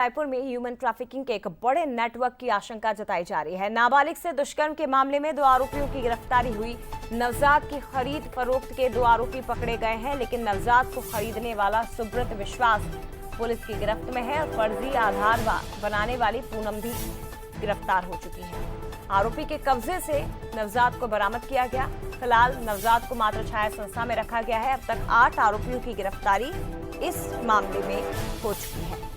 रायपुर में human trafficking के एक बड़े नेटवर्क की आशंका जताई जा रही है। नाबालिग से दुष्कर्म के मामले में 2 आरोपियों की गिरफ्तारी हुई। नवजात की खरीद फरोख्त के 2 आरोपी पकड़े गए हैं, लेकिन नवजात को खरीदने वाला सुब्रत विश्वास पुलिस की गिरफ्त में है और फर्जी आधार बनाने वाली पूनम भी गिरफ्तार हो चुकी है। आरोपी के कब्जे से नवजात को बरामद किया गया। फिलहाल नवजात को मातृ छाया संस्था में रखा गया है। अब तक 8 आरोपियों की गिरफ्तारी इस मामले में हो चुकी है।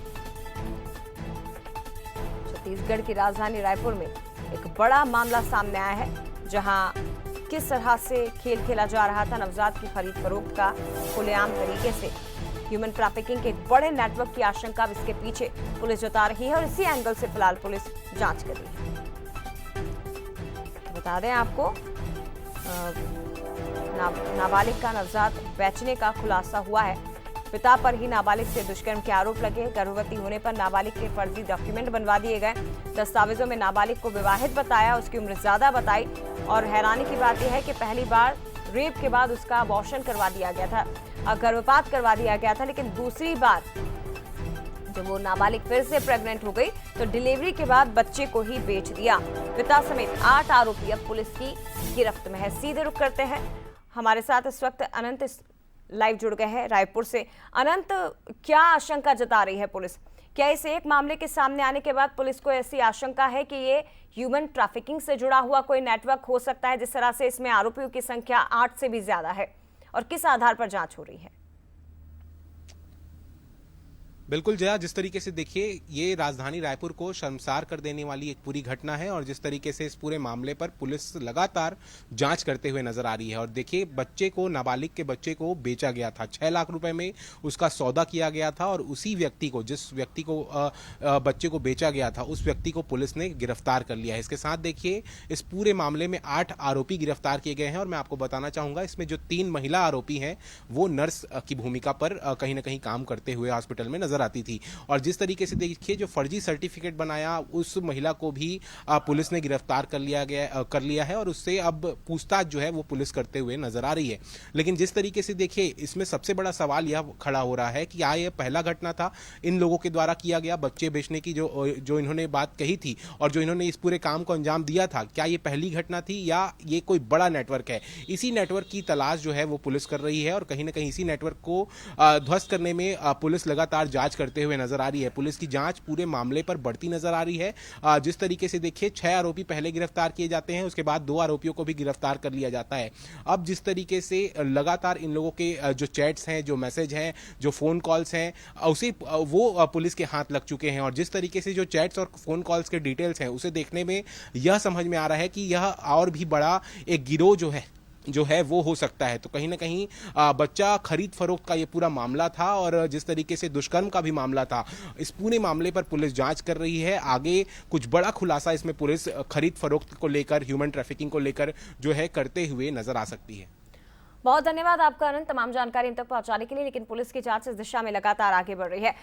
छत्तीसगढ़ की राजधानी रायपुर में एक बड़ा मामला सामने आया है, जहां किस तरह से खेल खेला जा रहा था नवजात की खरीद फरोख्त का खुलेआम तरीके से। ह्यूमन ट्रैफिकिंग के एक बड़े नेटवर्क की आशंका इसके पीछे पुलिस जता रही है और इसी एंगल से फिलहाल पुलिस जांच कर रही है। तो बता दें आपको, नाबालिग का नवजात बेचने का खुलासा हुआ है। पिता पर ही नाबालिग से दुष्कर्म के आरोप लगे। गर्भवती होने पर नाबालिग के फर्जी डॉक्यूमेंट बनवा दिए गए। दस्तावेजों में नाबालिग को विवाहित बताया, उसकी उम्र ज्यादा बताई और हैरानी की बात यह है कि पहली बार रेप के बाद उसका अबॉर्शन करवा दिया गया था, गर्भपात करवा दिया गया था, लेकिन दूसरी बार जब वो नाबालिग फिर से प्रेग्नेंट हो गई तो डिलीवरी के बाद बच्चे को ही बेच दिया। पिता समेत 8 आरोपी अब पुलिस की गिरफ्त में है। सीधे रुख करते हैं, हमारे साथ इस वक्त अनंत लाइव जुड़ गए हैं रायपुर से। अनंत, क्या आशंका जता रही है पुलिस? क्या इस एक मामले के सामने आने के बाद पुलिस को ऐसी आशंका है कि ये ह्यूमन ट्रैफिकिंग से जुड़ा हुआ कोई नेटवर्क हो सकता है, जिस तरह से इसमें आरोपियों की संख्या 8 से भी ज्यादा है, और किस आधार पर जांच हो रही है? बिल्कुल जया, जिस तरीके से देखिए ये राजधानी रायपुर को शर्मसार कर देने वाली एक पूरी घटना है और जिस तरीके से इस पूरे मामले पर पुलिस लगातार जांच करते हुए नजर आ रही है। और देखिए, बच्चे को, नाबालिग के बच्चे को बेचा गया था, 6 लाख रुपए में उसका सौदा किया गया था और उसी व्यक्ति को, जिस व्यक्ति को बच्चे को बेचा गया था, उस व्यक्ति को पुलिस ने गिरफ्तार कर लिया है। इसके साथ देखिए इस पूरे मामले में 8 आरोपी गिरफ्तार किए गए हैं और मैं आपको बताना चाहूंगा, इसमें जो 3 महिला आरोपी हैं वो नर्स की भूमिका पर कहीं ना कहीं काम करते हुए हॉस्पिटल में नजर आती थी। और जिस तरीके से देखिए जो फर्जी सर्टिफिकेट बनाया उस महिला को भी पुलिस ने गिरफ्तार कर लिया है और उससे अब पूछताछ जो है वो पुलिस करते हुए नजर आ रही है। लेकिन जिस तरीके से देखिए इसमें सबसे बड़ा सवाल यह खड़ा हो रहा है कि क्या यह पहला घटना था इन लोगों के द्वारा किया गया बच्चे बेचने की, जो इन्होंने बात कही थी और जो इन्होंने इस पूरे काम को अंजाम दिया था, क्या ये पहली घटना थी या ये कोई बड़ा नेटवर्क है? इसी नेटवर्क की तलाश जो है वो पुलिस कर रही है और कहीं ना कहीं इसी नेटवर्क को ध्वस्त करने में पुलिस लगातार जांच करते हुए नजर आ रही है। पुलिस की जांच पूरे मामले पर बढ़ती नजर आ रही है। जिस तरीके से देखिए 6 आरोपी पहले गिरफ्तार किए जाते हैं, उसके बाद 2 आरोपियों को भी गिरफ्तार कर लिया जाता है। अब जिस तरीके से लगातार इन लोगों के जो चैट्स हैं, जो मैसेज हैं, जो फोन कॉल्स हैं, उसे वो पुलिस के हाथ लग चुके हैं और जिस तरीके से जो चैट्स और फोन कॉल्स के डिटेल्स हैं उसे देखने में यह समझ में आ रहा है कि यह और भी बड़ा एक गिरोह जो है वो हो सकता है। तो कहीं ना कहीं बच्चा खरीद फरोख्त का ये पूरा मामला था और जिस तरीके से दुष्कर्म का भी मामला था, इस पूरे मामले पर पुलिस जांच कर रही है। आगे कुछ बड़ा खुलासा इसमें पुलिस खरीद फरोख्त को लेकर, ह्यूमन ट्रैफिकिंग को लेकर जो है करते हुए नजर आ सकती है। बहुत धन्यवाद आपका अनंत, तमाम जानकारी इन तक पहुंचाने के लिए। लेकिन पुलिस की जांच इस दिशा में लगातार आगे बढ़ रही है।